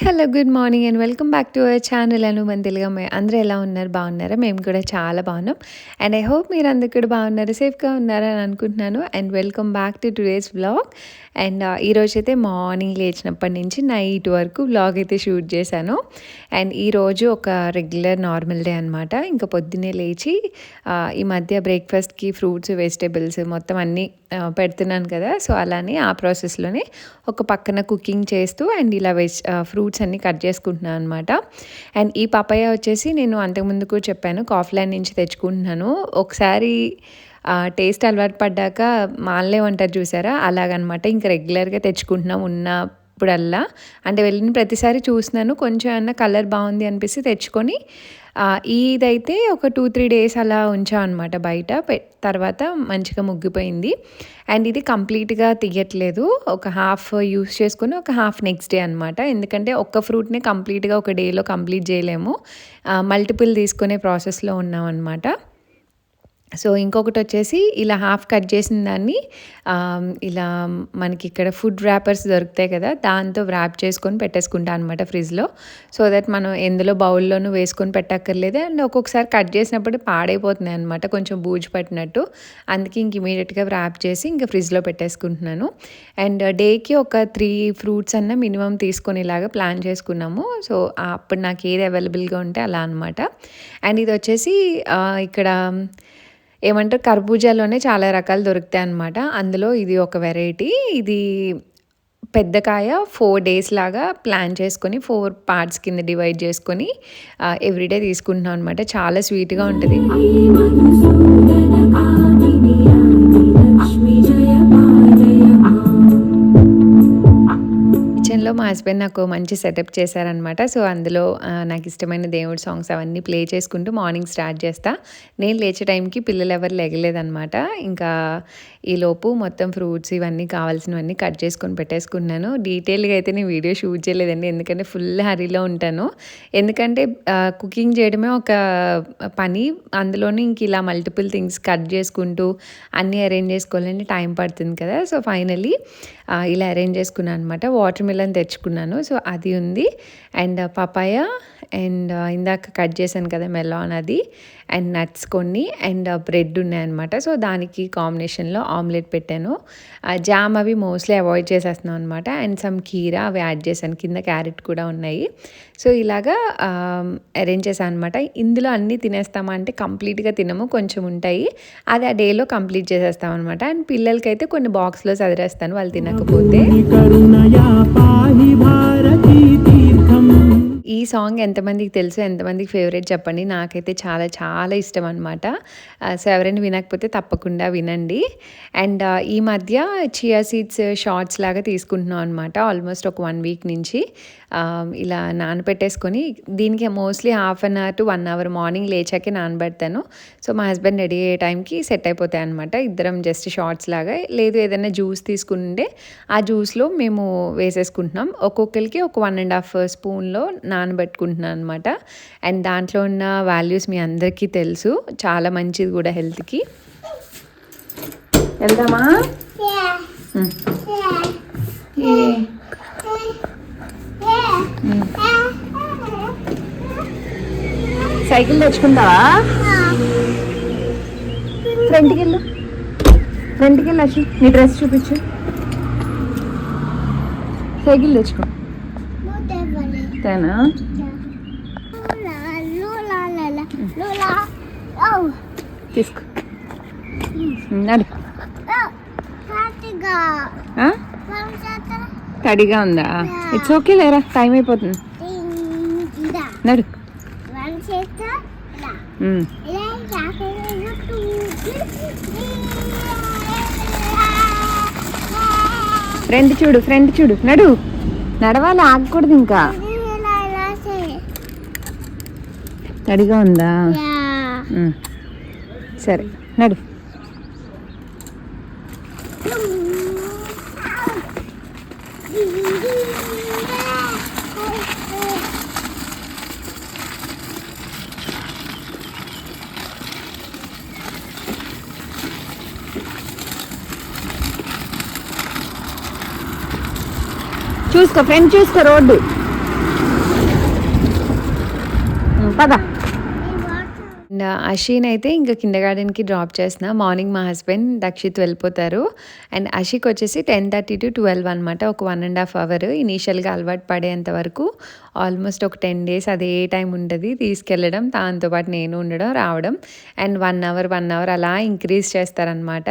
Hello, good morning and welcome back to our channel అను మన తెలుగు అమ్మాయి. అందరూ ఎలా ఉన్నారు? బాగున్నారా? మేము కూడా చాలా బాగున్నాం. అండ్ ఐ హోప్ మీరు అందరు కూడా బాగున్నారు, సేఫ్గా ఉన్నారని అనుకుంటున్నాను. And welcome back to today's vlog. And ఈరోజైతే మార్నింగ్ లేచినప్పటి నుంచి నైట్ వరకు వ్లాగ్ అయితే షూట్ చేశాను. అండ్ ఈరోజు ఒక రెగ్యులర్ నార్మల్ డే అనమాట. ఇంకా పొద్దున్నే లేచి ఈ మధ్య బ్రేక్ఫాస్ట్కి ఫ్రూట్స్, వెజిటేబుల్స్ మొత్తం అన్నీ పెడుతున్నాను కదా. సో అలానే ఆ ప్రాసెస్లోనే ఒక పక్కన కుకింగ్ చేస్తూ అండ్ ఇలా ఫ్రూట్స్ అన్నీ కట్ చేసుకుంటున్నాను అనమాట. అండ్ ఈ పపాయ వచ్చేసి నేను అంతకుముందు కూడా చెప్పాను, కాఫ్లాండ్ నుంచి తెచ్చుకుంటున్నాను. ఒకసారి టేస్ట్ అలవాటు పడ్డాక మానలేమంటారు చూసారా, అలాగనమాట. ఇంకా రెగ్యులర్గా తెచ్చుకుంటున్నాం ఉన్నప్పుడల్లా. అంటే వెళ్ళిన ప్రతిసారి చూస్తున్నాను, కొంచెం అన్న కలర్ బాగుంది అనిపిస్తే తెచ్చుకొని ఇదైతే ఒక 2-3 డేస్ అలా ఉంచాం అనమాట బయట. తర్వాత మంచిగా ముగ్గిపోయింది. అండ్ ఇది కంప్లీట్గా తీయట్లేదు, ఒక హాఫ్ యూస్ చేసుకొని ఒక హాఫ్ నెక్స్ట్ డే అనమాట. ఎందుకంటే ఒక్క ఫ్రూట్ని కంప్లీట్గా ఒక డేలో కంప్లీట్ చేయలేము, మల్టిపుల్ తీసుకునే ప్రాసెస్లో ఉన్నాం అనమాట. సో ఇంకొకటి వచ్చేసి ఇలా హాఫ్ కట్ చేసిన దాన్ని ఇలా మనకి ఇక్కడ ఫుడ్ ర్యాపర్స్ దొరుకుతాయి కదా, దాంతో ర్యాప్ చేసుకొని పెట్టేసుకుంటాను అనమాట ఫ్రిడ్జ్లో. సో దట్ మనం ఎందులో బౌల్లోనూ వేసుకొని పెట్టక్కర్లేదు. అండ్ ఒక్కొక్కసారి కట్ చేసినప్పుడు పాడైపోతున్నాయి అనమాట, కొంచెం బూజు పట్టినట్టు. అందుకే ఇంక ఇమీడియట్గా ర్యాప్ చేసి ఇంకా ఫ్రిడ్జ్లో పెట్టేసుకుంటున్నాను. అండ్ డేకి ఒక 3 ఫ్రూట్స్ అన్న మినిమం తీసుకునేలాగా ప్లాన్ చేసుకున్నాము. సో అప్పుడు నాకు ఏది అవైలబుల్గా ఉంటే అలా అనమాట. అండ్ ఇది వచ్చేసి ఇక్కడ ఏమంటారు, కర్బూజాలోనే చాలా రకాలు దొరుకుతాయి అన్నమాట. అందులో ఇది ఒక వెరైటీ. ఇది పెద్ద కాయ 4 డేస్ లాగా ప్లాన్ చేసుకొని 4 పార్ట్స్ కింద డివైడ్ చేసుకొని ఎవ్రీడే తీసుకుంటున్నాం అనమాట. చాలా స్వీట్గా ఉంటుంది. కిచెన్లో మా హస్బెండ్ నాకు మంచి సెటప్ చేశారనమాట. సో అందులో నాకు ఇష్టమైన దేవుడి సాంగ్స్ అవన్నీ ప్లే చేసుకుంటూ మార్నింగ్ స్టార్ట్ చేస్తా. నేను లేచే టైంకి పిల్లలు ఎవరు లెగలేదనమాట. ఇంకా ఈలోపు మొత్తం ఫ్రూట్స్ ఇవన్నీ కావాల్సినవన్నీ కట్ చేసుకొని పెట్టేసుకున్నాను. డీటెయిల్గా అయితే నేను వీడియో షూట్ చేయలేదండి, ఎందుకంటే ఫుల్ హరీలో ఉంటాను. ఎందుకంటే కుకింగ్ చేయడమే ఒక పని, అందులోనే ఇంక ఇలా మల్టిపుల్ థింగ్స్ కట్ చేసుకుంటూ అన్నీ అరేంజ్ చేసుకోవాలని టైం పడుతుంది కదా. సో ఫైనల్లీ ఇలా అరేంజ్ చేసుకున్నాను అనమాట. వాటర్ మిలన్ తెచ్చుకున్నాను, సో అది ఉంది. అండ్ పపాయ అండ్ ఇందాక కట్ చేశాను కదా మెలాన్, అది అండ్ నట్స్ కొన్ని అండ్ బ్రెడ్ ఉన్నాయన్నమాట. సో దానికి కాంబినేషన్లో ఆమ్లెట్ పెట్టాను. జామ్ అవి మోస్ట్లీ అవాయిడ్ చేసేస్తున్నాను అనమాట. అండ్ సమ్ కీరా అవి యాడ్ చేశాను, కింద క్యారెట్ కూడా ఉన్నాయి. సో ఇలాగా అరేంజ్ చేశాను అనమాట. ఇందులో అన్నీ తినేస్తామా అంటే కంప్లీట్గా తినము, కొంచెం ఉంటాయి, అది ఆ డేలో కంప్లీట్ చేసేస్తాం అనమాట. అండ్ పిల్లలకైతే కొన్ని బాక్స్లో చదివేస్తాను వాళ్ళు తినకపోతే. ఈ సాంగ్ ఎంతమందికి తెలుసు, ఎంతమందికి ఫేవరెట్ చెప్పండి. నాకైతే చాలా చాలా ఇష్టం అనమాట. సో ఎవరైనా వినకపోతే తప్పకుండా వినండి. అండ్ ఈ మధ్య చియా సీడ్స్ షార్ట్స్ లాగా తీసుకుంటున్నాం అనమాట. ఆల్మోస్ట్ ఒక 1 వీక్ నుంచి ఇలా నానబెట్టేసుకొని, దీనికి mostly ½ an hour to 1 hour morning లేచాకే నానబెడతాను. సో మా హస్బెండ్ రెడీ అయ్యే టైంకి సెట్ అయిపోతాయి అనమాట. ఇద్దరం జస్ట్ షార్ట్స్ లాగా, లేదు ఏదైనా జ్యూస్ తీసుకుంటే ఆ జ్యూస్లో మేము వేసేసుకుంటున్నాం. ఒక్కొక్కరికి ఒక 1.5 స్పూన్లో నానబెట్టుకుంటున్నాను అనమాట. అండ్ దాంట్లో ఉన్న వాల్యూస్ మీ అందరికీ తెలుసు, చాలా మంచిది కూడా హెల్త్కి. వెళ్దామా? సైకిల్ తెచ్చుకుంటావా? ఫ్రంట్కి వెళ్ళు, ఫ్రంట్కి వెళ్ళి వచ్చి నీ డ్రెస్ చూపించు. సైకిల్ తెచ్చుకో. తేనా? తీసుకో, నడు. తడిగా ఉందా? ఇట్స్ ఓకే లేరా, టైం అయిపోతుంది. నడు. ఫ్రెండ్ చూడు, ఫ్రెండ్ చూడు, నడు. నడవాలి, ఆగకూడదు. ఇంకా తడిగా ఉందా? సరే నడు. చూసుకో ఫ్రెండ్, చూసుకో రోడ్డు. పద. అండ్ అషీన్ అయితే ఇంకా కిండర్ గార్డెన్కి డ్రాప్ చేసిన. మార్నింగ్ మా హస్బెండ్ దక్షిత్ వెళ్ళిపోతారు. అండ్ అషీకి వచ్చేసి 10:30 to 12 అనమాట. ఒక 1.5 hour ఇనీషియల్గా అలవాటు పడేంత వరకు ఆల్మోస్ట్ ఒక 10 days అదే టైం ఉంటుంది తీసుకెళ్ళడం, దాంతోపాటు నేను ఉండడం రావడం. అండ్ 1 hour అలా ఇంక్రీజ్ చేస్తారనమాట.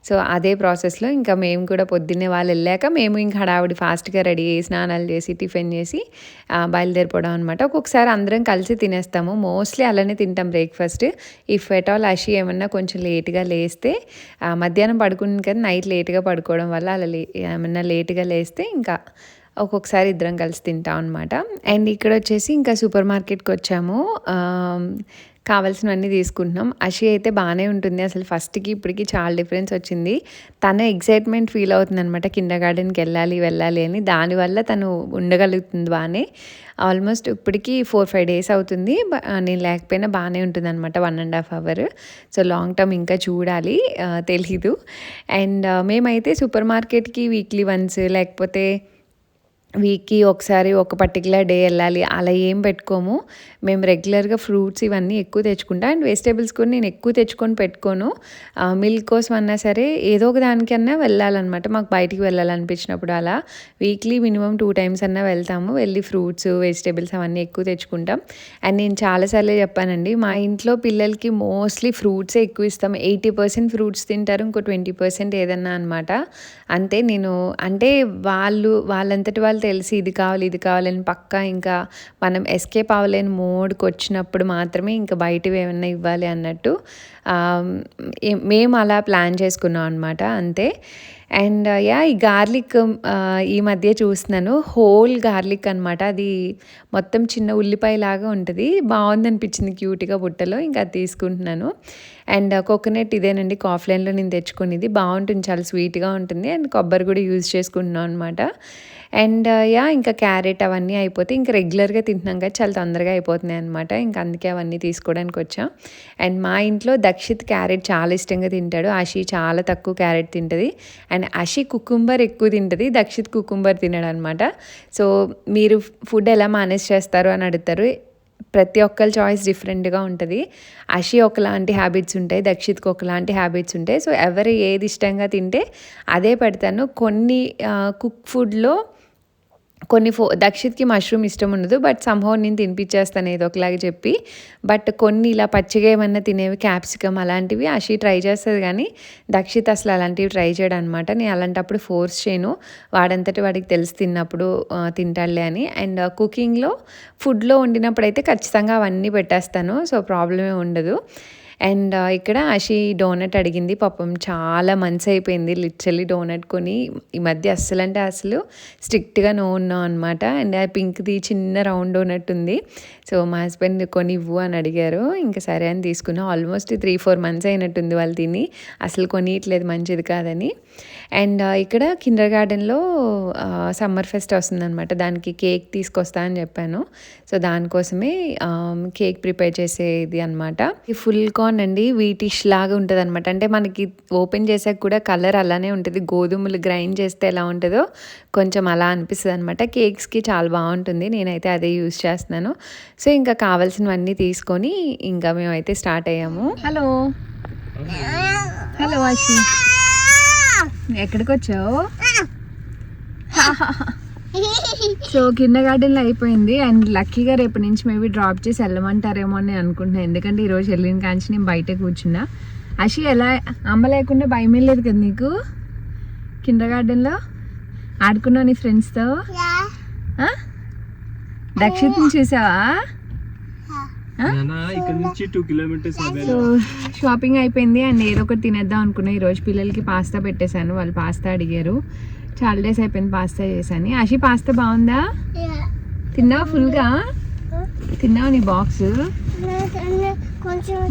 సో అదే ప్రాసెస్లో ఇంకా మేము కూడా పొద్దున్నే వాళ్ళు వెళ్ళాక మేము ఇంకా హడావుడి ఫాస్ట్గా రెడీ అయ్యి స్నానాలు చేసి టిఫిన్ చేసి బయలుదేరిపోవడం అనమాట. ఒక్కొక్కసారి అందరం కలిసి తినేస్తాము. మోస్ట్లీ అలానే తింటాం breakfast. If at all Ashi ఏమన్నా కొంచెం లేట్గా లేస్తే మధ్యాహ్నం పడుకుని కదా నైట్ లేట్గా పడుకోవడం వల్ల అలా ఏమన్నా లేట్గా లేస్తే ఇంకా ఒక్కొక్కసారి ఇద్దరం కలిసి తింటాం అనమాట. అండ్ ఇక్కడ వచ్చేసి ఇంకా సూపర్ మార్కెట్కి వచ్చాము. కావాల్సినవన్నీ తీసుకుంటున్నాం. అషి అయితే బాగానే ఉంటుంది. అసలు ఫస్ట్కి ఇప్పటికి చాలా డిఫరెన్స్ వచ్చింది. తను ఎక్సైట్మెంట్ ఫీల్ అవుతుంది అనమాట కిండర్ గార్డెన్కి వెళ్ళాలి అని. దానివల్ల తను ఉండగలుగుతుంది బాగానే. ఆల్మోస్ట్ ఇప్పటికి 4-5 days అవుతుంది. నేను లేకపోయినా బాగానే ఉంటుంది అనమాట 1.5 hour. సో లాంగ్ టర్మ్ ఇంకా చూడాలి, తెలీదు. అండ్ మేమైతే సూపర్ మార్కెట్కి వీక్లీ వన్స్ లేకపోతే వీక్కి ఒకసారి ఒక పర్టికులర్ డే వెళ్ళాలి అలా ఏం పెట్టుకోము. మేము రెగ్యులర్గా ఫ్రూట్స్ ఇవన్నీ ఎక్కువ తెచ్చుకుంటాం. అండ్ వెజిటేబుల్స్ కూడా నేను ఎక్కువ తెచ్చుకొని పెట్టుకోను. మిల్క్ కోసం అన్నా సరే ఏదో ఒక దానికన్నా వెళ్ళాలన్నమాట. మాకు బయటికి వెళ్ళాలనిపించినప్పుడు అలా వీక్లీ మినిమం 2 times అన్నా వెళ్తాము. వెళ్ళి ఫ్రూట్స్ వెజిటేబుల్స్ అవన్నీ ఎక్కువ తెచ్చుకుంటాం. అండ్ నేను చాలాసార్లు చెప్పానండి, మా ఇంట్లో పిల్లలకి మోస్ట్లీ ఫ్రూట్సే ఎక్కువ ఇస్తాం. 80% ఫ్రూట్స్ తింటారు, ఇంకో 20% ఏదన్నా అనమాట. అంతే. నేను అంటే వాళ్ళంతటి వాళ్ళు తెలిసి ఇది కావాలని పక్కా ఇంకా మనం ఎస్కేప్ అవ్వలేని మోడ్కి వచ్చినప్పుడు మాత్రమే ఇంకా బయటవి ఏమన్నా ఇవ్వాలి అన్నట్టు మేము అలా ప్లాన్ చేసుకున్నాం అనమాట. అంతే. అండ్ ఈ గార్లిక్ ఈ మధ్య చూస్తున్నాను, హోల్ గార్లిక్ అనమాట. అది మొత్తం చిన్న ఉల్లిపాయ లాగా ఉంటుంది. బాగుంది అనిపించింది క్యూట్గా బుట్టలో, ఇంకా అది తీసుకుంటున్నాను. అండ్ కోకోనట్ ఇదేనండి ఆఫ్లైన్లో నేను తెచ్చుకునేది. బాగుంటుంది, చాలా స్వీట్గా ఉంటుంది. అండ్ కొబ్బరి కూడా యూజ్ చేసుకుంటున్నాను అనమాట. అండ్ ఇంకా క్యారెట్ అవన్నీ అయిపోతే ఇంకా రెగ్యులర్గా తింటున్నాం కదా, చాలా తొందరగా అయిపోతున్నాయి అనమాట. ఇంకా అందుకే అవన్నీ తీసుకోవడానికి వచ్చాం. అండ్ మా ఇంట్లో దక్షిత్ క్యారెట్ చాలా ఇష్టంగా తింటాడు. అషి చాలా తక్కువ క్యారెట్ తింటుంది. అండ్ అషి కుకుంబర్ ఎక్కువ తింటుంది, దక్షిత్ కుకుంబర్ తినడు అనమాట. సో మీరు ఫుడ్ ఎలా మేనేజ్ చేస్తారు అని అడుగుతారు. ప్రతి ఒక్కరి చాయిస్ డిఫరెంట్గా ఉంటుంది. అషి ఒకలాంటి హ్యాబిట్స్ ఉంటాయి, దక్షిత్కి ఒకలాంటి హ్యాబిట్స్ ఉంటాయి. సో ఎవరు ఏది ఇష్టంగా తింటే అదే పెడతాను. కొన్ని కుక్ ఫుడ్లో దక్షిత్కి మష్రూమ్ ఇష్టం ఉండదు, బట్ సంహవ్ నేను తినిపించేస్తాను ఏదో ఒకలాగా చెప్పి. బట్ కొన్ని ఇలా పచ్చిగా ఏమన్నా తినేవి క్యాప్సికమ్ అలాంటివి అషి ట్రై చేస్తుంది, కానీ దక్షిత్ అసలు అలాంటివి ట్రై చేయడం అనమాట. నేను అలాంటప్పుడు ఫోర్స్ చేయను, వాడంతటి వాడికి తెలిసి తిన్నప్పుడు తింటాడులే అని. అండ్ కుకింగ్లో ఫుడ్లో వండినప్పుడు అయితే ఖచ్చితంగా అవన్నీ పెట్టేస్తాను, సో ప్రాబ్లమే ఉండదు. అండ్ ఇక్కడ అషి డోనట్ అడిగింది. పాపం చాలా మంత్స్ అయిపోయింది లిటరల్లీ డోనట్ కొని. ఈ మధ్య అస్సలు స్ట్రిక్ట్గా నో ఉన్నాం అనమాట. అండ్ ఆ పింక్ది చిన్న రౌండ్ డోనట్ ఉంది. సో మా హస్బెండ్ కొని ఇవ్వు అని అడిగారు. ఇంకా సరే అని తీసుకున్నాం. ఆల్మోస్ట్ 3-4 months అయినట్టుంది వాళ్ళు తిని, అసలు కొనియట్లేదు మంచిది కాదని. అండ్ ఇక్కడ కిండర్ గార్డెన్లో సమ్మర్ ఫెస్ట్ వస్తుందన్నమాట. దానికి కేక్ తీసుకొస్తా అని చెప్పాను. సో దానికోసమే కేక్ ప్రిపేర్ చేసేది అనమాట. ఈ ఫుల్ కార్న్ అండి, వీటిష్ లాగా ఉంటుంది అనమాట. అంటే మనకి ఓపెన్ చేసాక కూడా కలర్ అలానే ఉంటుంది. గోధుమలు గ్రైండ్ చేస్తే ఎలా ఉంటుందో కొంచెం అలా అనిపిస్తుంది అనమాట. కేక్స్కి చాలా బాగుంటుంది. నేనైతే అదే యూజ్ చేస్తున్నాను. సో ఇంకా కావాల్సినవన్నీ తీసుకొని ఇంకా మేమైతే స్టార్ట్ అయ్యాము. హలో అషి, ఎక్కడికి వచ్చావు? సో కిండర్ గార్డెన్లో అయిపోయింది. అండ్ లక్కీగా రేపటి నుంచి మేబీ డ్రాప్ చేసి వెళ్ళమంటారేమో అని అనుకుంటున్నాను, ఎందుకంటే ఈరోజు వెళ్ళిన కాంచి నేను బయట కూర్చున్నా. అషి ఎలా అమ్మ లేకుండా భయం లేదు కదా నీకు? కిండర్ గార్డెన్లో ఆడుకున్నావు నీ ఫ్రెండ్స్తో? దక్షిత్ని చూసావా? సో షాపింగ్ అయిపోయింది. అండ్ ఏదో ఒకటి తినేద్దాం అనుకున్నా. ఈరోజు పిల్లలకి పాస్తా పెట్టేశాను, వాళ్ళు పాస్తా అడిగారు. చాలా డేస్ అయిపోయింది పాస్తా చేశాను. అషి పాస్తా బాగుందా? తిన్నావా? ఫుల్గా తిన్నావా నీ బాక్స్?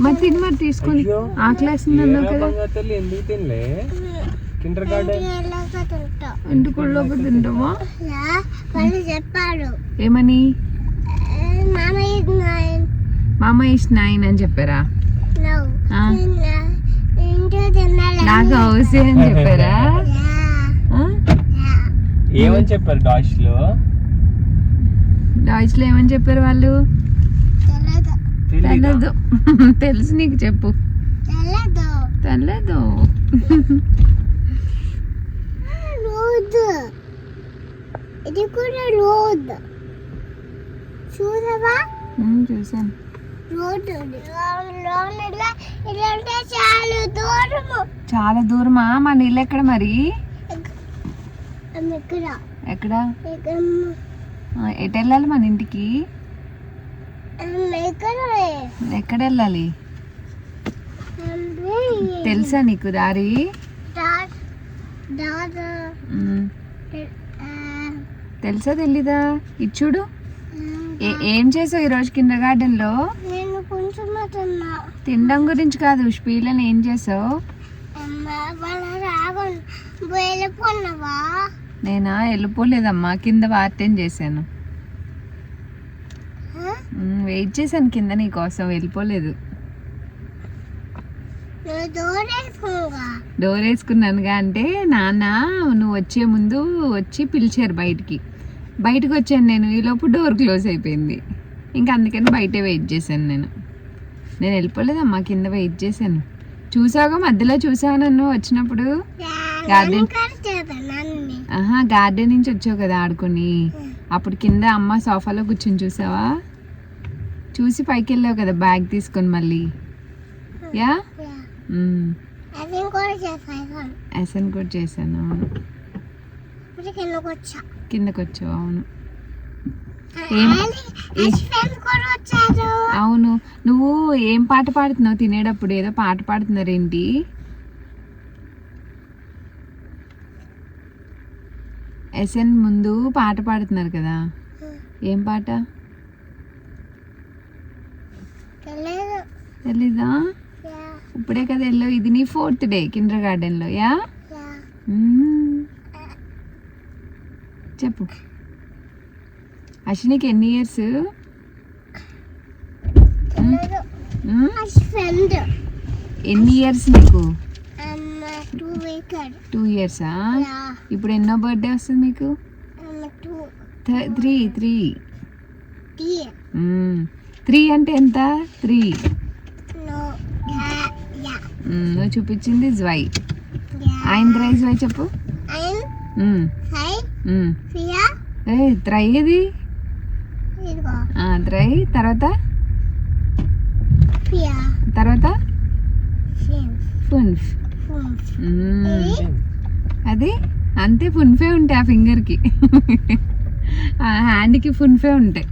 మరి తిని మరి తీసుకొని ఆకలేస్తుంది అన్నావు కదా. ఎందుకు తింటావా? ఏమని? మామ ఇస్ 9 అని చెప్పారా? నాకు హౌస్ అని చెప్పారా? ఏమని చెప్పారు డాష్ లో ఏమని చెప్పారు వాళ్ళు? తెల్లదు. తెలుసు నీకు, చెప్పు. తెల్లదు. ఇది కూడా రోడ్ చూసావా? చూసాను. రోడ్డు ఇదంటే చాలా దూరము. చాలా దూరమా? మన ఇల్లు ఎక్కడ మరి? ఎక్కడ? ఎటు వెళ్ళాలి మన ఇంటికి? ఎక్కడ వెళ్ళాలి తెలుసా నీకు దారి? తెలుసా తెలీదా? ఇది చూడు. ఏం చేసావు ఈరోజు కిండర్ గార్డెన్ లో? తినడం గురించి కాదు, స్పీలని ఏం చేసావు? నేనా? వెళ్ళిపోలేదమ్మా, కింద వార్తేం చేశాను. వెయిట్ చేశాను కింద నీ కోసం, వెళ్ళిపోలేదు. డోర్ వేసుకున్నానుగా. అంటే నాన్న నువ్వు వచ్చే ముందు వచ్చి పిలిచారు బయటకు వచ్చాను నేను. ఈలోపు డోర్ క్లోజ్ అయిపోయింది. ఇంకా అందుకని బయటే వెయిట్ చేశాను నేను వెళ్ళిపోలేదమ్మా, కింద వెయిట్ చేశాను. చూసావుగా, మధ్యలో చూసావు నన్ను వచ్చినప్పుడు. గార్డెన్ నుంచి వచ్చావు కదా ఆడుకొని. అప్పుడు కింద అమ్మ సోఫాలో కూర్చొని చూసావా? చూసి పైకి వెళ్ళావు కదా బ్యాగ్ తీసుకొని మళ్ళీ. యా అసన్ కూడా చేశాను. అవును, కిందకు వచ్చావు. అవును. అవును. నువ్వు ఏం పాట పాడుతున్నావు తినేటప్పుడు? ఏదో పాట పాడుతున్నారేంటి? ఎస్ఎన్ ముందు పాట పాడుతున్నారు కదా, ఏం పాట? తెలీదా? ఇప్పుడే కదా వెళ్ళావు. ఇది నీ 4th డే కిండర్ గార్డెన్ లో. యా చెప్పు. అశ్వినికి ఎన్ని ఇయర్స్? ఎన్ని ఇయర్స్ నీకు? 2 ఇయర్సా? ఇప్పుడు ఎన్నో బర్త్డే వస్తుంది మీకు? 3 అంటే ఎంత? 3. నువ్వు చూపించింది జ్వై. ఆయన త్రై జ్వై చెప్పు. త్రై ఏది? త్రై. తర్వాత ఫున్ఫ్. అది అంతే, ఫున్ఫే ఉంటాయి ఆ ఫింగర్కి. ఆ హ్యాండ్కి ఫున్ఫే ఉంటాయి.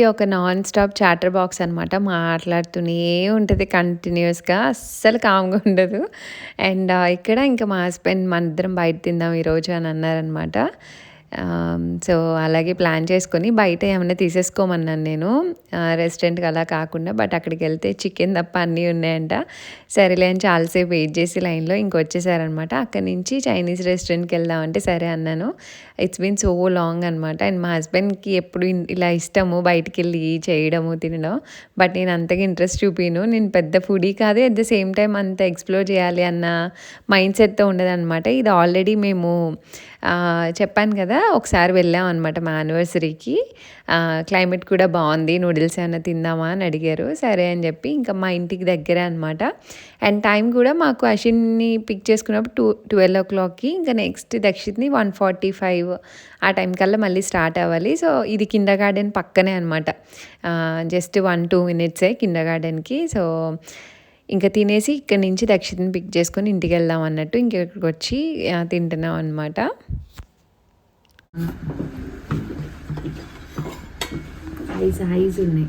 ఒక నాన్ స్టాప్ చాటర్ బాక్స్ అనమాట. మాట్లాడుతూనే ఉంటుంది కంటిన్యూస్గా, అస్సలు కామ్గా ఉండదు. అండ్ ఇక్కడ ఇంకా మా హస్బెండ్ మన ఇద్దరం బయట తిందాం ఈరోజు అని అన్నారనమాట. సో అలాగే ప్లాన్ చేసుకొని బయట ఏమైనా తీసేసుకోమన్నాను నేను, రెస్టారెంట్కి అలా కాకుండా. బట్ అక్కడికి వెళ్తే చికెన్ తప్ప అన్నీ ఉన్నాయంట. సరేలే అని చాలాసేపు వెయిట్ చేసి లైన్లో ఇంకొచ్చేసారనమాట. అక్కడి నుంచి చైనీస్ రెస్టారెంట్కి వెళ్దామంటే సరే అన్నాను. ఇట్స్ బీన్ సో లాంగ్ అనమాట. అండ్ మా హస్బెండ్కి ఎప్పుడు ఇలా ఇష్టము బయటికి వెళ్ళి చేయడము తినడం. బట్ నేను అంతగా ఇంట్రెస్ట్ చూపిను. నేను పెద్ద ఫుడీ కాదు, అట్ ద సేమ్ టైం అంత ఎక్స్ప్లోర్ చేయాలి అన్న మైండ్ సెట్తో ఉండదన్నమాట. ఇది ఆల్రెడీ మేము చెప్పాను కదా, ఒకసారి వెళ్ళాం అనమాట మా యానివర్సరీకి. క్లైమేట్ కూడా బాగుంది, నూడిల్స్ ఏమైనా తిందామా అని అడిగారు. సరే అని చెప్పి ఇంకా మా ఇంటికి దగ్గరే అనమాట. అండ్ టైం కూడా మాకు అశ్విన్ని పిక్ చేసుకున్నప్పుడు 12 o'clockకి, ఇంకా నెక్స్ట్ దక్షిత్ని 1:45 ఆ టైం కల్లా మళ్ళీ స్టార్ట్ అవ్వాలి. సో ఇది కిండర్ గార్డెన్ పక్కనే అనమాట, జస్ట్ 1-2 minutes కిండర్ గార్డెన్కి. సో ఇంకా తినేసి ఇక్కడి నుంచి దక్షిత్ని పిక్ చేసుకొని ఇంటికి వెళ్దాం అన్నట్టు ఇంకెక్కడికి వచ్చి తింటున్నాం అనమాట. హైస్ ఉన్నాయి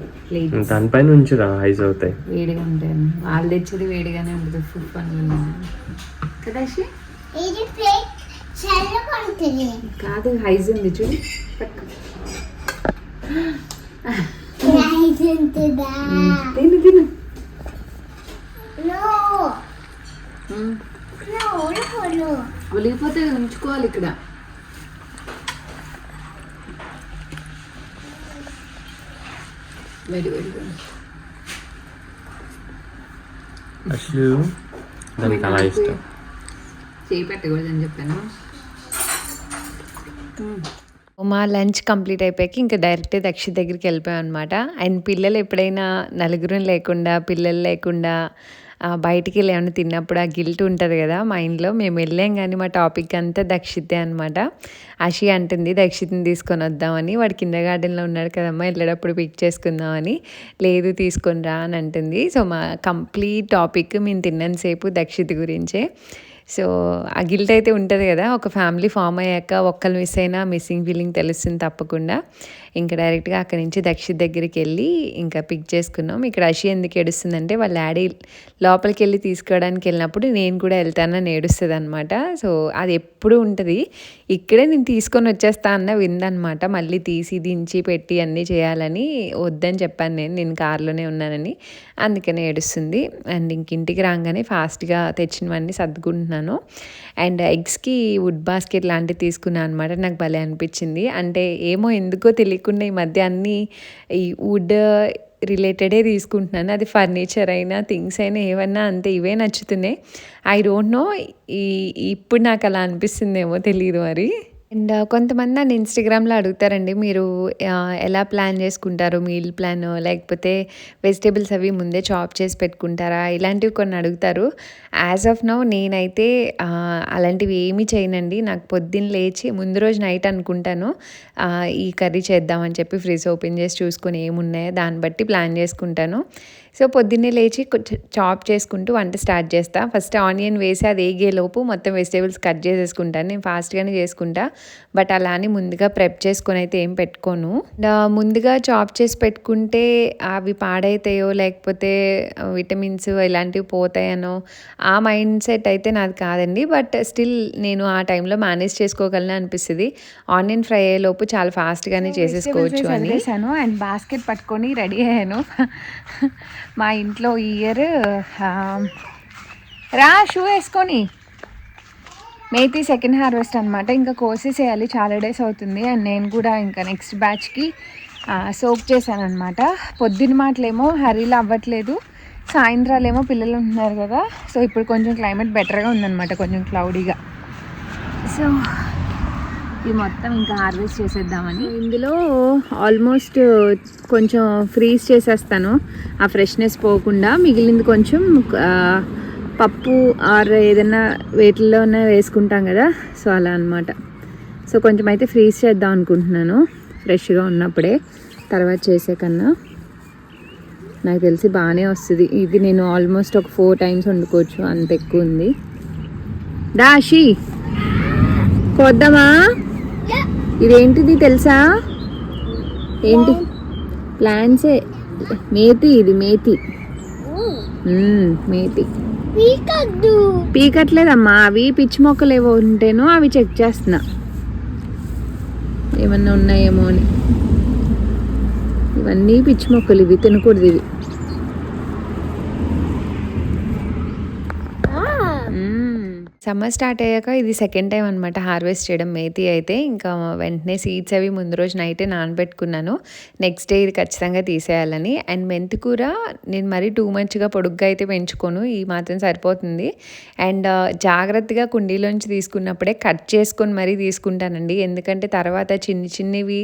దానిపైన ఉంచురా, హైస్ అవుతాయి. వేడిగా ఉంటాయి. వాళ్ళు తెచ్చేది వేడిగానే ఉంటుంది. ఫుడ్ పనులు కదా కాదు, హైస్ ఉంది చూడు. తిను తిను. ఒలిగిపోతే ఉంచుకోవాలి ఇక్కడ. వేడి వేడిగా. అసలు దానికి అలా ఇష్టం. చేయి పెట్టకూడదని చెప్పాను. మా లంచ్ కంప్లీట్ అయిపోయాక ఇంకా డైరెక్ట్ దక్షిత్ దగ్గరికి వెళ్ళిపోయాం అనమాట. అండ్ పిల్లలు ఎప్పుడైనా నలుగురు లేకుండా పిల్లలు లేకుండా బయటికి వెళ్ళి ఏమైనా తిన్నప్పుడు ఆ గిల్ట్ ఉంటుంది కదా మైండ్లో. మేము వెళ్ళాం కానీ మా టాపిక్ అంతా దక్షితే అనమాట. అషి అంటుంది దక్షిత్ని తీసుకొని వద్దామని. వాడు కిండర్ గార్డెన్లో ఉన్నాడు కదమ్మా, వెళ్ళేటప్పుడు పిక్ చేసుకుందామని. లేదు తీసుకొని రా అని అంటుంది. సో మా కంప్లీట్ టాపిక్ మేము తిన్నంతసేపు దక్షిత్ గురించే. సో ఆ గిల్ట్ అయితే ఉంటుంది కదా, ఒక ఫ్యామిలీ ఫామ్ అయ్యాక ఒక్కరు మిస్ అయినా మిస్సింగ్ ఫీలింగ్ తెలుస్తుంది తప్పకుండా. ఇంకా డైరెక్ట్గా అక్కడి నుంచి దక్షిత్ దగ్గరికి వెళ్ళి ఇంకా పిక్ చేసుకున్నాం. ఇక్కడ అషి ఎందుకు ఏడుస్తుందంటే వాళ్ళ డాడీ లోపలికి వెళ్ళి తీసుకోవడానికి వెళ్ళినప్పుడు నేను కూడా వెళ్తానని ఏడుస్తుంది అనమాట. సో అది ఎప్పుడు ఉంటుంది. ఇక్కడే నేను తీసుకొని వచ్చేస్తా అన్న విందనమాట. మళ్ళీ తీసి దించి పెట్టి అన్నీ చేయాలని వద్దని చెప్పాను నేను కార్లోనే ఉన్నానని. అందుకనే ఏడుస్తుంది. అండ్ ఇంటికి రాగానే ఫాస్ట్గా తెచ్చినవన్నీ సర్దుకుంటున్నాను. అండ్ ఎగ్స్కి వుడ్ బాస్కెట్ లాంటివి తీసుకున్నాను అనమాట. నాకు భలే అనిపించింది. అంటే ఏమో ఎందుకో తెలియకుండా ఈ మధ్య అన్నీ ఈ వుడ్ రిలేటెడే తీసుకుంటున్నాను. అది ఫర్నిచర్ అయినా థింగ్స్ అయినా ఏమన్నా అంతే ఇవే నచ్చుతున్నాయి. ఐ డోంట్ నో ఇప్పుడు నాకు అలా అనిపిస్తుందేమో తెలియదు మరి. అండ్ కొంతమంది నన్ను ఇన్స్టాగ్రామ్లో అడుగుతారండి, మీరు ఎలా ప్లాన్ చేసుకుంటారు మీల్ ప్లాన్, లేకపోతే వెజిటేబుల్స్ అవి ముందే చాప్ చేసి పెట్టుకుంటారా, ఇలాంటివి కొన్ని అడుగుతారు. యాజ్ ఆఫ్ నౌ నేనైతే అలాంటివి ఏమీ చేయనండి. నాకు పొద్దున్న లేచి ముందు రోజు నైట్ అనుకుంటాను ఈ కర్రీ చేద్దామని చెప్పి ఫ్రిడ్జ్ ఓపెన్ చేసి చూసుకొని ఏమున్నాయో దాన్ని బట్టి ప్లాన్ చేసుకుంటాను. సో పొద్దున్నే లేచి చాప్ చేసుకుంటూ వంట స్టార్ట్ చేస్తా. ఫస్ట్ ఆనియన్ వేసి అది వేగేలోపు మొత్తం వెజిటేబుల్స్ కట్ చేసేసుకుంటాను. నేను ఫాస్ట్గానే చేసుకుంటా, బట్ అలా అని ముందుగా ప్రెప్ చేసుకొని అయితే ఏం పెట్టుకోను. ముందుగా చాప్ చేసి పెట్టుకుంటే అవి పాడైతాయో లేకపోతే విటమిన్స్ ఇలాంటివి పోతాయనో ఆ మైండ్ సెట్ అయితే నాది కాదండి. బట్ స్టిల్ నేను ఆ టైంలో మేనేజ్ చేసుకోగలను అనిపిస్తుంది. ఆనియన్ ఫ్రై అయ్యేలోపు చాలా ఫాస్ట్గానే చేసేసుకోవచ్చు అని. అండ్ బాస్కెట్ పట్టుకొని రెడీ అయ్యాను. మా ఇంట్లో ఈ ఇయర్ రా షూ వేసుకొని మేతి సెకండ్ హార్వెస్ట్ అనమాట. ఇంకా కోసేసేయాలి, చాలా డేస్ అవుతుంది. అండ్ నేను కూడా ఇంకా నెక్స్ట్ బ్యాచ్కి సోక్ చేశాను అనమాట. పొద్దున్న మాటలేమో హరీలో అవ్వట్లేదు, సాయంత్రాలేమో పిల్లలు ఉంటున్నారు కదా. సో ఇప్పుడు కొంచెం క్లైమేట్ బెటర్గా ఉందన్నమాట, కొంచెం క్లౌడీగా. సో ఇది మొత్తం ఇంకా హార్వెస్ట్ చేసేద్దామని. ఇందులో ఆల్మోస్ట్ కొంచెం ఫ్రీజ్ చేసేస్తాను ఆ ఫ్రెష్నెస్ పోకుండా. మిగిలింది కొంచెం పప్పు ఆర్ ఏదైనా వేటిల్లోనే వేసుకుంటాం కదా, సో అలా అనమాట. సో కొంచెం అయితే ఫ్రీజ్ చేద్దాం అనుకుంటున్నాను ఫ్రెష్గా ఉన్నప్పుడే, తర్వాత చేసే కన్నా. నాకు తెలిసి బాగానే వస్తుంది ఇది. నేను ఆల్మోస్ట్ ఒక 4 times వండుకోవచ్చు, అంత ఎక్కువ ఉంది. దాషి కోద్దామా? ఇదేంటిది తెలుసా? ఏంటి? ప్లాంట్సే, మేతి. ఇది మేతి. మేతి పీకట్లేదమ్మా, అవి పిచ్చి మొక్కలు ఏవో ఉంటేనో అవి చెక్ చేస్తున్నా ఏమన్నా ఉన్నాయేమో అని. ఇవన్నీ పిచ్చి మొక్కలు, ఇవి తినకూడదు. ఇవి సమ్మర్ స్టార్ట్ అయ్యాక ఇది సెకండ్ టైం అనమాట హార్వెస్ట్ చేయడం మేతి అయితే. ఇంకా వెంటనే సీడ్స్ అవి ముందు రోజు నైటే నానబెట్టుకున్నాను, నెక్స్ట్ డే ఇది ఖచ్చితంగా తీసేయాలని. అండ్ మెంతికూర నేను మరీ టూ మచ్గా పొడుగ్గా అయితే పెంచుకోను, ఈ మాత్రం సరిపోతుంది. అండ్ జాగ్రత్తగా కుండీలోంచి తీసుకున్నప్పుడే కట్ చేసుకొని మరీ తీసుకుంటానండి, ఎందుకంటే తర్వాత చిన్నవి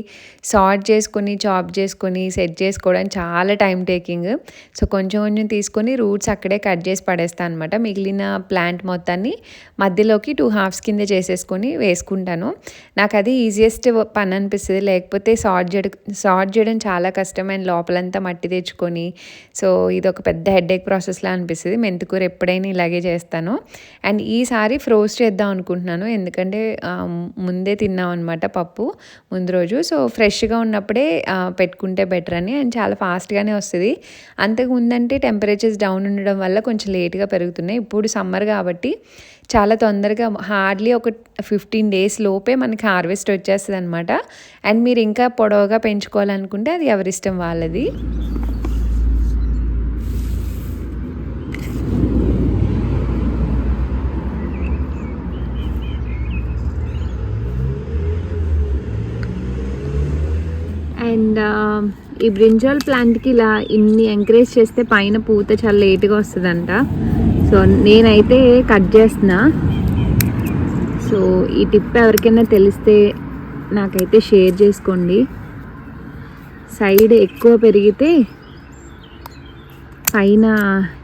సార్ట్ చేసుకొని చాప్ చేసుకొని సెట్ చేసుకోవడం చాలా టైం టేకింగ్. సో కొంచెం తీసుకొని రూట్స్ అక్కడే కట్ చేసి పడేస్తాను అనమాట. మిగిలిన ప్లాంట్ మొత్తాన్ని మధ్యలోకి 2 halves కింద చేసేసుకొని వేసుకుంటాను. నాకు అది ఈజియెస్ట్ పని అనిపిస్తుంది, లేకపోతే సార్ట్ చేయడం చాలా కష్టం. అండ్ లోపలంతా మట్టి తెచ్చుకొని, సో ఇది ఒక పెద్ద హెడేక్ ప్రాసెస్లా అనిపిస్తుంది. మెంతికూర ఎప్పుడైనా ఇలాగే చేస్తాను. అండ్ ఈసారి ఫ్రోజ్ చేద్దాం అనుకుంటున్నాను, ఎందుకంటే ముందే తిన్నాం అనమాట పప్పు ముందు రోజు. సో ఫ్రెష్గా ఉన్నప్పుడే పెట్టుకుంటే బెటర్ అని. అండ్ చాలా ఫాస్ట్గానే వస్తుంది. అంతకుముందంటే టెంపరేచర్స్ డౌన్ ఉండడం వల్ల కొంచెం లేట్గా పెరుగుతున్నాయి. ఇప్పుడు సమ్మర్ కాబట్టి చాలా తొందరగా, హార్డ్లీ ఒక 15 days లోపే మనకి హార్వెస్ట్ వచ్చేస్తుంది అనమాట. అండ్ మీరు ఇంకా పొడవుగా పెంచుకోవాలనుకుంటే అది ఎవరిష్టం వాళ్ళది. అండ్ ఈ బ్రింజాల్ ప్లాంట్కి ఇలా ఇన్ని ఎంకరేజ్ చేస్తే పైన పూత చాలా లేట్గా వస్తుందంట. సో నేనైతే కట్ చేస్తున్నా. సో ఈ టిప్ ఎవరికైనా తెలిస్తే నాకైతే షేర్ చేసుకోండి. సైడ్ ఎక్కువ పెరిగితే పైన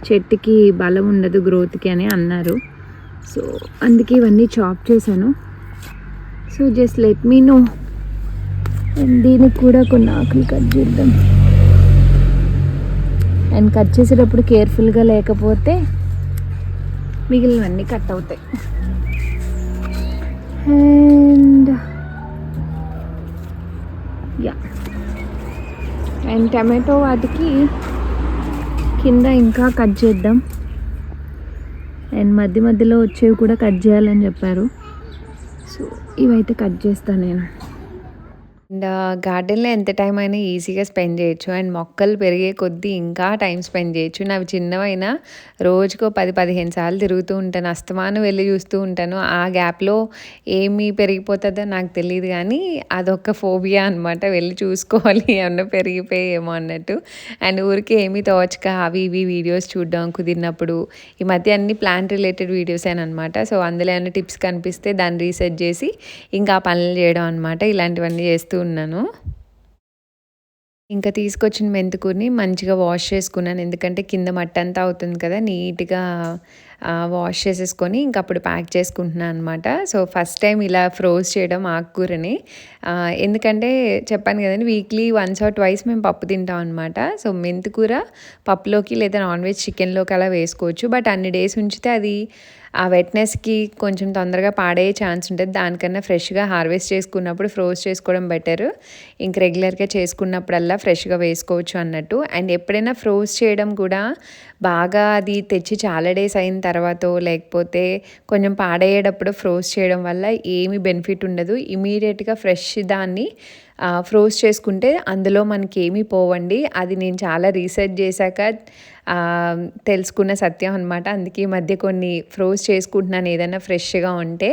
చెట్టుకి బలం ఉండదు గ్రోత్కి అని అన్నారు. సో అందుకే ఇవన్నీ చాప్ చేశాను. So just let me know. And దీనికి కూడా కొన్ని ఆకులు కట్ చేద్దాం. అండ్ కట్ చేసేటప్పుడు కేర్ఫుల్గా లేకపోతే మిగిలినవన్నీ కట్ అవుతాయి. అండ్ యా, అండ్ టమాటో వాటికి కింద ఇంకా కట్ చేద్దాం. అండ్ మధ్య మధ్యలో వచ్చేవి కూడా కట్ చేయాలని చెప్పారు. సో ఇవైతే కట్ చేస్తాను నేను. అండ్ గార్డెన్లో ఎంత టైం అయినా ఈజీగా స్పెండ్ చేయొచ్చు. అండ్ మొక్కలు పెరిగే కొద్దీ ఇంకా టైం స్పెండ్ చేయొచ్చు. నావి చిన్నవైనా రోజుకో 10-15 సార్లు తిరుగుతూ ఉంటాను. అస్తమానం వెళ్ళి చూస్తూ ఉంటాను. ఆ గ్యాప్లో ఏమి పెరిగిపోతుందో నాకు తెలియదు, కానీ అదొక ఫోబియా అనమాట. వెళ్ళి చూసుకోవాలి ఏమన్నా పెరిగిపోయేమో అన్నట్టు. అండ్ ఊరికి ఏమీ తోచక అవి ఇవి వీడియోస్ చూడడం కుదిరినప్పుడు, ఈ మధ్య అన్ని ప్లాంట్ రిలేటెడ్ వీడియోసేనమాట. సో అందులో ఏమైనా టిప్స్ కనిపిస్తే దాన్ని రీసెర్చ్ చేసి ఇంకా పనులు చేయడం అనమాట. ఇలాంటివన్నీ చేస్తూ ఉన్నాను. ఇంకా తీసుకొచ్చిన మెంతికూరని మంచిగా వాష్ చేసుకున్నాను. ఎందుకంటే కింద మట్టి అంతా అవుతుంది కదా, నీట్గా వాష్ చేసేసుకొని ఇంక అప్పుడు ప్యాక్ చేసుకుంటున్నాను అనమాట. సో ఫస్ట్ టైం ఇలా ఫ్రోజ్ చేయడం ఆకుకూరని. ఎందుకంటే చెప్పాను కదండి, వీక్లీ 1 or 2 మేము పప్పు తింటాం అనమాట. సో మెంతికూర పప్పులోకి లేదా నాన్ వెజ్ చికెన్లోకి అలా వేసుకోవచ్చు. బట్ అన్ని డేస్ ఉంచితే అది ఆ వెట్నెస్కి కొంచెం తొందరగా పాడయ్యే ఛాన్స్ ఉంటుంది. దానికన్నా ఫ్రెష్గా హార్వెస్ట్ చేసుకున్నప్పుడు ఫ్రోజ్ చేసుకోవడం బెటర్. ఇంక రెగ్యులర్గా చేసుకున్నప్పుడల్లా ఫ్రెష్గా వేసుకోవచ్చు అన్నట్టు. అండ్ ఎప్పుడైనా ఫ్రోజ్ చేయడం కూడా బాగా అది తెచ్చి చాలా డేస్ అయిన తర్వాతో లేకపోతే కొంచెం పాడయ్యేటప్పుడు ఫ్రోజ్ చేయడం వల్ల ఏమీ బెనిఫిట్ ఉండదు. ఇమీడియట్గా ఫ్రెష్ దాన్ని ఫ్రోజ్ చేసుకుంటే అందులో మనకి ఏమీ పోవండి. అది నేను చాలా రీసెర్చ్ చేశాక తెలుసుకున్న సత్యం అనమాట. అందుకే ఈ మధ్య కొన్ని ఫ్రోజ్ చేసుకుంటున్నాను ఏదైనా ఫ్రెష్గా ఉంటే,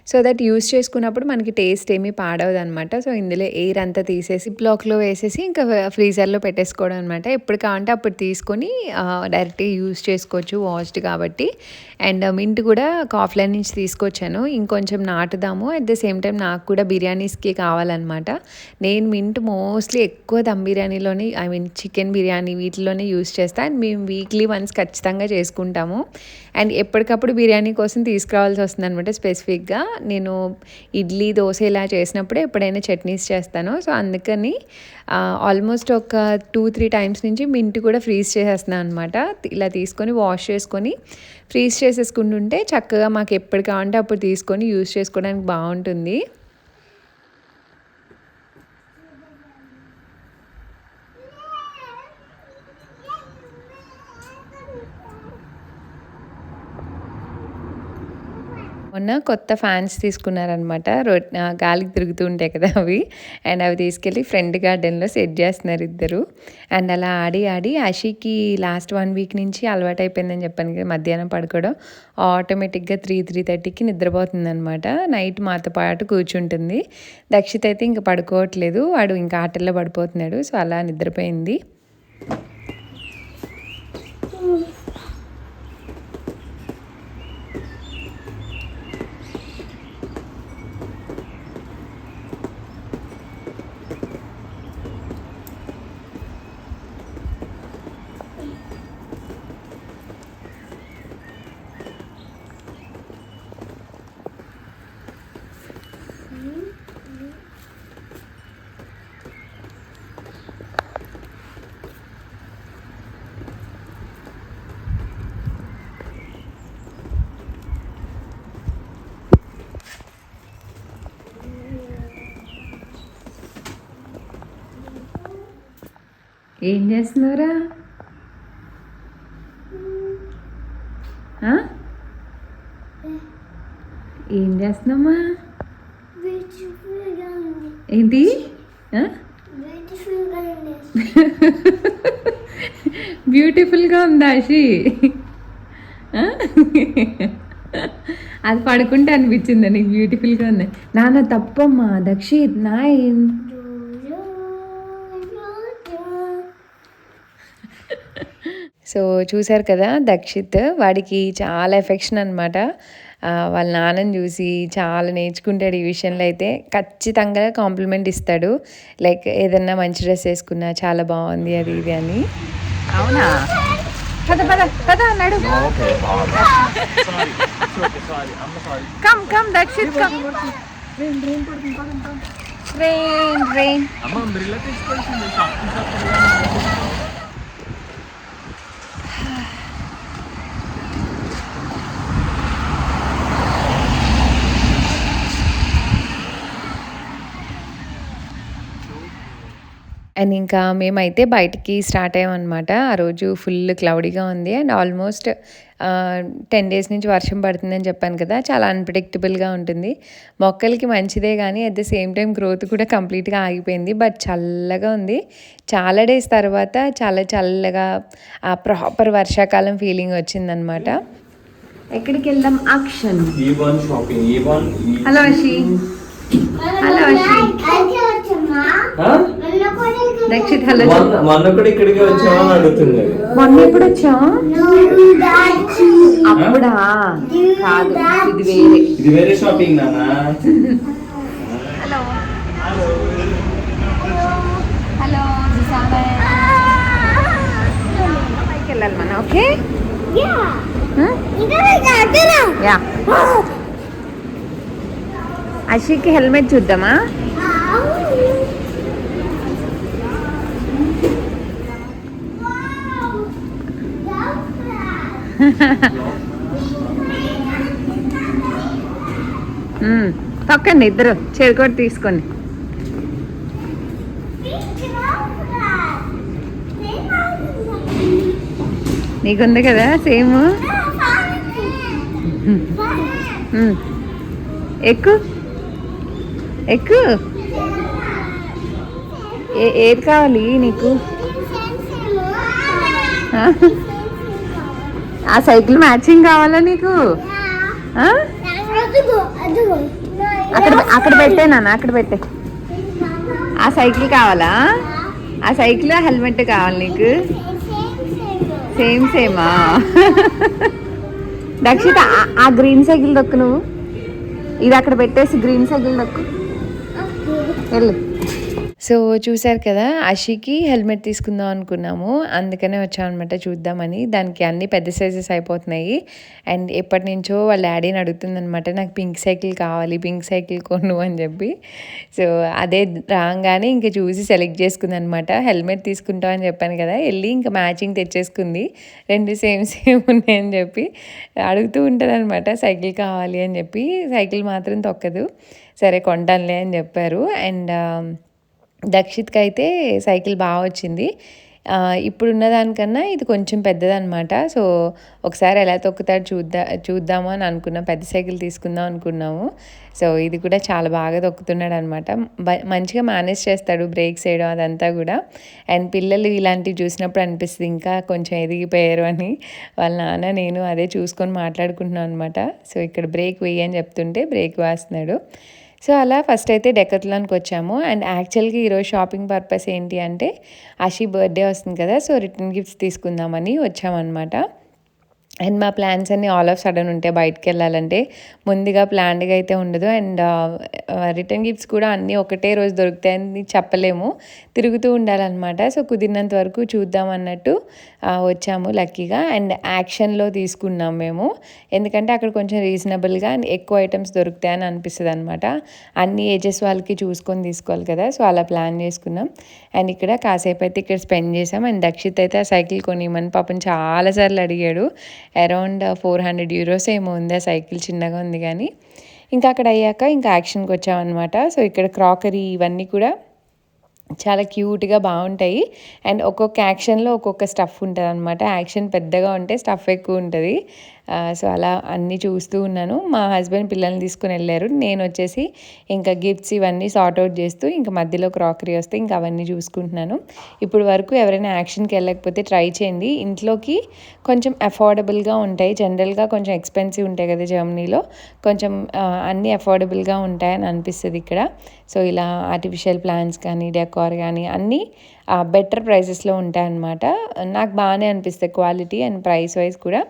సో దట్ యూస్ చేసుకున్నప్పుడు మనకి టేస్ట్ ఏమీ పాడవదు అనమాట. సో ఇందులో ఎయిర్ అంతా తీసేసి బ్లాక్లో వేసేసి ఇంకా ఫ్రీజర్లో పెట్టేసుకోవడం అనమాట. ఎప్పుడు కావాలంటే అప్పుడు తీసుకొని డైరెక్ట్గా యూస్ చేసుకోవచ్చు, వాష్డ్ కాబట్టి. అండ్ మింట్ కూడా కాఫ్లైన్ నుంచి తీసుకొచ్చాను. ఇంకొంచెం నాటుదాము. అట్ ద సేమ్ టైం నాకు కూడా బిర్యానీస్కి కావాలన్నమాట. నేను మింట్ మోస్ట్లీ ఎక్కువ దమ్ బిర్యానీలోని, ఐ మీన్ చికెన్ బిర్యానీ వీటిలోనే యూస్ చేస్తాను. అండ్ మేము వీక్లీ వన్స్ ఖచ్చితంగా చేసుకుంటాము. అండ్ ఎప్పటికప్పుడు బిర్యానీ కోసం తీసుకురావాల్సి వస్తుంది అనమాట. స్పెసిఫిక్గా నేను ఇడ్లీ దోశ ఇలా చేసినప్పుడే ఎప్పుడైనా చట్నీస్ చేస్తాను. సో అందుకని ఆల్మోస్ట్ ఒక 2-3 టైమ్స్ నుంచి మింట్ కూడా ఫ్రీజ్ చేసేస్తున్నాను అనమాట. ఇలా తీసుకొని వాష్ చేసుకొని ఫ్రీజ్ చేసేసుకుంటుంటే చక్కగా మాకు ఎప్పుడు కావాలంటే అప్పుడు తీసుకొని యూస్ చేసుకోవడానికి బాగుంటుంది. మొన్న కొత్త ఫ్యాన్స్ తీసుకున్నారనమాట. గాలికి తిరుగుతూ ఉంటాయి కదా అవి. అండ్ అవి తీసుకెళ్ళి ఫ్రంట్ గార్డెన్లో సెట్ చేస్తున్నారు ఇద్దరు. అండ్ అలా ఆడి ఆడి అషికి లాస్ట్ 1 వీక్ నుంచి అలవాటు అయిపోయిందని చెప్పాను కదా, మధ్యాహ్నం పడుకోవడం. ఆటోమేటిక్గా 3-3:30కి నిద్రపోతుంది అనమాట. నైట్ మాతో పాటు కూర్చుంటుంది. దక్షిత్ అయితే ఇంకా పడుకోవట్లేదు, వాడు ఇంకా ఆటల్లో పడిపోతున్నాడు. సో అలా నిద్రపోయింది. ఏం చేస్తున్నారా? ఏం చేస్తున్నామ్మా? ఏంటి? బ్యూటిఫుల్గా ఉందా అషి? అది పడుకుంటే అనిపించింది నీకు బ్యూటిఫుల్గా ఉంది. నాన్న తప్పమ్మా దక్షిత్ నా సో చూసారు కదా, దక్షిత్ వాడికి చాలా ఎఫెక్షన్ అనమాట. వాళ్ళ నాన్నని చూసి చాలా నేర్చుకుంటాడు ఈ విషయంలో అయితే. ఖచ్చితంగా కాంప్లిమెంట్ ఇస్తాడు. లైక్ ఏదన్నా మంచి డ్రెస్ వేసుకున్నా చాలా బాగుంది అది ఇది అని. అవునా, పద పద పద అన్నాడు. Come come Dakshit come. Rain rain. And ఇంకా మేమైతే బయటికి స్టార్ట్ అయ్యామన్నమాట. ఆ రోజు ఫుల్ క్లౌడీగా ఉంది అండ్ ఆల్మోస్ట్ 10 డేస్ నుంచి వర్షం పడుతుందని చెప్పాను కదా, చాలా అన్‌ప్రెడిక్టబుల్‌గా ఉంటుంది. మొక్కలకి మంచిదే కానీ at the same time growth కూడా కంప్లీట్‌గా ఆగిపోయింది. బట్ చల్లగా ఉంది. చాలా డేస్ తర్వాత చాలా చల్లగా ప్రాపర్ వర్షాకాలం ఫీలింగ్ వచ్చిందనమాట. ఎక్కడికి వెళ్దాం అక్షన్? Hello Ashi. Hello Ashi. Dakshit hello. మొన్న కూడా ఇక్కడికి వచ్చామని అడుగుతుంది. మొన్న ఎప్పుడు వచ్చా? అప్పుడా? కాదు, ఇది వేరే షాపింగ్ నానా. Hello hello. పైకి వెళ్ళాలి మనం. Okay yeah. అషికి హెల్మెట్ చూద్దామా? తొక్కండి ఇద్దరు చెరుకోటి తీసుకోండి. నీకుంది కదా సేమ్. ఎక్కు ఎక్కు. ఏది కావాలి నీకు? ఆ సైకిల్ మ్యాచింగ్ కావాలా నీకు? అక్కడ అక్కడ పెట్టే నాన్న, అక్కడ పెట్టే. ఆ సైకిల్ కావాలా? ఆ సైకిల్ హెల్మెట్ కావాలి నీకు? సేమ్ సేమా? దక్షిత ఆ గ్రీన్ సైకిల్ దొక్కు నువ్వు. ఇది అక్కడ పెట్టేసి గ్రీన్ సైకిల్ దొక్కు వెళ్ళు. సో చూసారు కదా, అషికి హెల్మెట్ తీసుకుందాం అనుకున్నాము, అందుకనే వచ్చామన్నమాట చూద్దామని. దానికి అన్ని పెద్ద సైజెస్ అయిపోతున్నాయి అండ్ ఎప్పటి నుంచో వాళ్ళ డాడీని అడుగుతుందనమాట, నాకు పింక్ సైకిల్ కావాలి, పింక్ సైకిల్ కొను అని చెప్పి. సో అదే రాగానే ఇంకా చూసి సెలెక్ట్ చేసుకుంది అనమాట. హెల్మెట్ తీసుకుంటాం అని చెప్పాను కదా, వెళ్ళి ఇంకా మ్యాచింగ్ తెచ్చేసుకుంది. రెండు సేమ్ సేమ్ ఉన్నాయని చెప్పి అడుగుతూ ఉంటుంది అనమాట, సైకిల్ కావాలి అని చెప్పి. సైకిల్ మాత్రం తొక్కదు. సరే కొంటానులే అని చెప్పారు. అండ్ దక్షిత్కి అయితే సైకిల్ బాగా వచ్చింది. ఇప్పుడున్న దానికన్నా ఇది కొంచెం పెద్దదన్నమాట. సో ఒకసారి ఎలా తొక్కుతాడు చూద్దాము అని అనుకున్నాం. పెద్ద సైకిల్ తీసుకుందాం అనుకున్నాము. సో ఇది కూడా చాలా బాగా తొక్కుతున్నాడు అనమాట. మంచిగా మేనేజ్ చేస్తాడు బ్రేక్స్ వేయడం అదంతా కూడా. అండ్ పిల్లలు ఇలాంటివి చూసినప్పుడు అనిపిస్తుంది ఇంకా కొంచెం ఎదిగిపోయారు అని. వాళ్ళ నాన్న నేను అదే చూసుకొని మాట్లాడుకుంటున్నాం అనమాట. సో ఇక్కడ బ్రేక్ వేయి అని చెప్తుంటే బ్రేక్ వేస్తున్నాడు. సో అలా ఫస్ట్ అయితే డెకత్లాన్కి వచ్చాము. అండ్ యాక్చువల్గా ఈరోజు షాపింగ్ పర్పస్ ఏంటి అంటే, అషి బర్త్డే వస్తుంది కదా, సో రిటర్న్ గిఫ్ట్స్ తీసుకుందామని వచ్చామన్నమాట. అండ్ మా ప్లాన్స్ అన్నీ ఆల్ ఆఫ్ సడన్ ఉంటాయి బయటకు వెళ్ళాలంటే, ముందుగా ప్లాన్డ్గా అయితే ఉండదు. అండ్ రిటర్న్ గిఫ్ట్స్ కూడా అన్నీ ఒకటే రోజు దొరుకుతాయని చెప్పలేము, తిరుగుతూ ఉండాలన్నమాట. సో కుదిరినంత వరకు చూద్దాం అన్నట్టు వచ్చాము లక్కీగా. అండ్ యాక్షన్లో తీసుకున్నాం మేము, ఎందుకంటే అక్కడ కొంచెం రీజనబుల్గా అండ్ ఎక్కువ ఐటమ్స్ దొరుకుతాయని అనిపిస్తుంది అనమాట. అన్ని ఏజెస్ వాళ్ళకి చూసుకొని తీసుకోవాలి కదా, సో అలా ప్లాన్ చేసుకున్నాం. అండ్ ఇక్కడ కాసేపు అయితే ఇక్కడ స్పెండ్ చేసాం. అండ్ దక్షిత్ అయితే ఆ సైకిల్ కొనిమని పాపం చాలాసార్లు అడిగాడు. అరౌండ్ 400 euros ఏమో ఉంది ఆ సైకిల్, చిన్నగా ఉంది కానీ. ఇంకా అక్కడ అయ్యాక ఇంకా యాక్షన్కి వచ్చామన్నమాట. సో ఇక్కడ క్రాకరీ ఇవన్నీ కూడా చాలా క్యూట్గా బాగుంటాయి. అండ్ ఒక్కొక్క యాక్షన్లో ఒక్కొక్క స్టఫ్ ఉంటుంది అనమాట. యాక్షన్ పెద్దగా ఉంటే స్టఫ్ ఎక్కువ ఉంటుంది. సో అలా అన్నీ చూస్తూ ఉన్నాను. మా హస్బెండ్ పిల్లల్ని తీసుకుని వెళ్ళారు. నేను వచ్చేసి ఇంకా గిఫ్ట్స్ ఇవన్నీ సార్ట్ అవుట్ చేస్తూ ఇంకా మధ్యలో క్రాకరీ వస్తే ఇంకా అవన్నీ చూసుకుంటున్నాను. ఇప్పుడు వరకు ఎవరైనా యాక్షన్కి వెళ్ళకపోతే ట్రై చేయండి. ఇంట్లోకి కొంచెం అఫోర్డబుల్గా ఉంటాయి. జనరల్గా కొంచెం ఎక్స్పెన్సివ్ ఉంటాయి కదా జర్మనీలో, కొంచెం అన్నీ అఫోర్డబుల్గా ఉంటాయని అనిపిస్తుంది ఇక్కడ. సో ఇలా ఆర్టిఫిషియల్ ప్లాంట్స్ కానీ డెకార్ కానీ అన్నీ బెటర్ ప్రైసెస్లో ఉంటాయన్నమాట. నాకు బాగానే అనిపిస్తాయి క్వాలిటీ అండ్ ప్రైస్ వైజ్ కూడా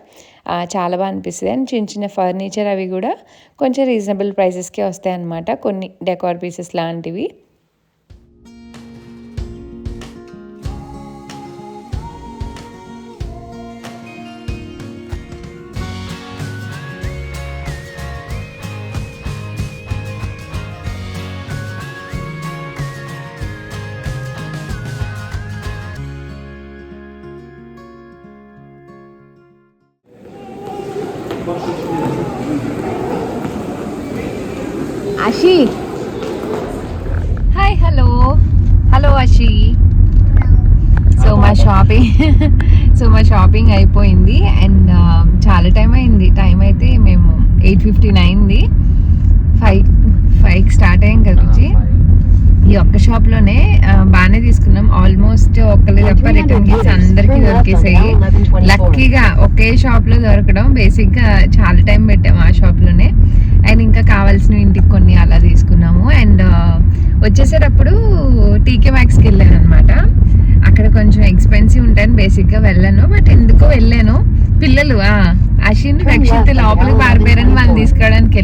చాలా బాగా అనిపిస్తుంది. అండ్ చిన్న చిన్న ఫర్నిచర్ అవి కూడా కొంచెం రీజనబుల్ ప్రైసెస్కే వస్తాయి అన్నమాట, కొన్ని డెకార్ పీసెస్ లాంటివి. Ashi, hi, hello Ashi. So మా షాపింగ్ అయిపోయింది అండ్ చాలా టైం అయింది. టైం అయితే మేము 8:59 అయింది. 5కి స్టార్ట్ అయ్యాం కదా రుచి. ఈ ఒక్క షాప్లోనే బాగానే తీసుకున్నాం. ఆల్మోస్ట్ ఒక్కరి తప్ప రిటర్న్ గిఫ్ట్స్ అందరికీ దొరికేసాయి. లక్కీగా ఒకే షాప్లో దొరకడం, బేసిక్గా చాలా టైం పెట్టాము ఆ షాప్లోనే. అండ్ ఇంకా కావాల్సినవి ఇంటికి కొన్ని అలా తీసుకున్నాము. అండ్ వచ్చేసేటప్పుడు టీకే మ్యాక్స్కి వెళ్ళాను అనమాట. అక్కడ కొంచెం ఎక్స్పెన్సివ్ ఉంటాయని బేసిక్గా వెళ్ళాను, బట్ ఎందుకో వెళ్ళాను. పిల్లలు అశ్విన్ రక్షిత్ లోపలికి పారిపోయారని వాళ్ళు తీసుకోవడానికి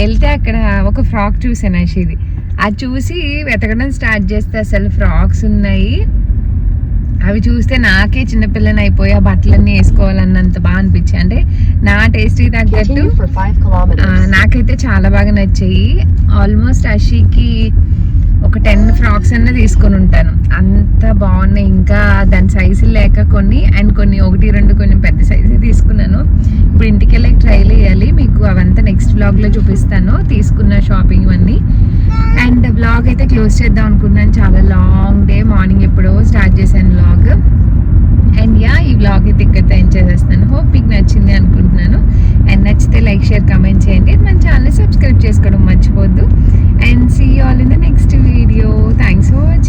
వెళ్తే అక్కడ ఒక ఫ్రాక్ చూసాను అషిది. అది చూసి వెతకడం స్టార్ట్ చేస్తే అసలు ఫ్రాక్స్ ఉన్నాయి. అవి చూస్తే నాకే చిన్నపిల్లని అయిపోయి ఆ బట్టలన్నీ వేసుకోవాలన్నంత బాగా అనిపించాయి. అంటే నా టేస్ట్కి తగ్గట్టు నాకైతే చాలా బాగా నచ్చాయి. ఆల్మోస్ట్ అషికి ఒక 10 ఫ్రాక్స్ అన్న తీసుకొని ఉంటాను, అంత బాగున్నాయి. ఇంకా దాని సైజులు లేక కొన్ని 1-2 కొంచెం పెద్ద సైజు తీసుకున్నాను. ఇప్పుడు ఇంటికి వెళ్ళి ట్రైల్ వేయాలి. మీకు అవంతా నెక్స్ట్ వ్లాగ్లో చూపిస్తాను, తీసుకున్న షాపింగ్ ఇవన్నీ. అండ్ వ్లాగ్ అయితే క్లోజ్ చేద్దాం అనుకుంటున్నాను. చాలా లాంగ్ డే, మార్నింగ్ ఎప్పుడో స్టార్ట్ చేశాను వ్లాగ్. అండ్ ఈ వ్లాగ్ అయితే ఇక్కడితో ఎండ్ చేసేస్తాను. హోప్ మీకు నచ్చింది అనుకుంటున్నాను. అండ్ నచ్చితే లైక్, షేర్, కామెంట్ చేయండి. మన ఛానల్ సబ్స్క్రైబ్ చేసుకోవడం మర్చిపోద్దు. And see you all in the next video. Thanks for watching.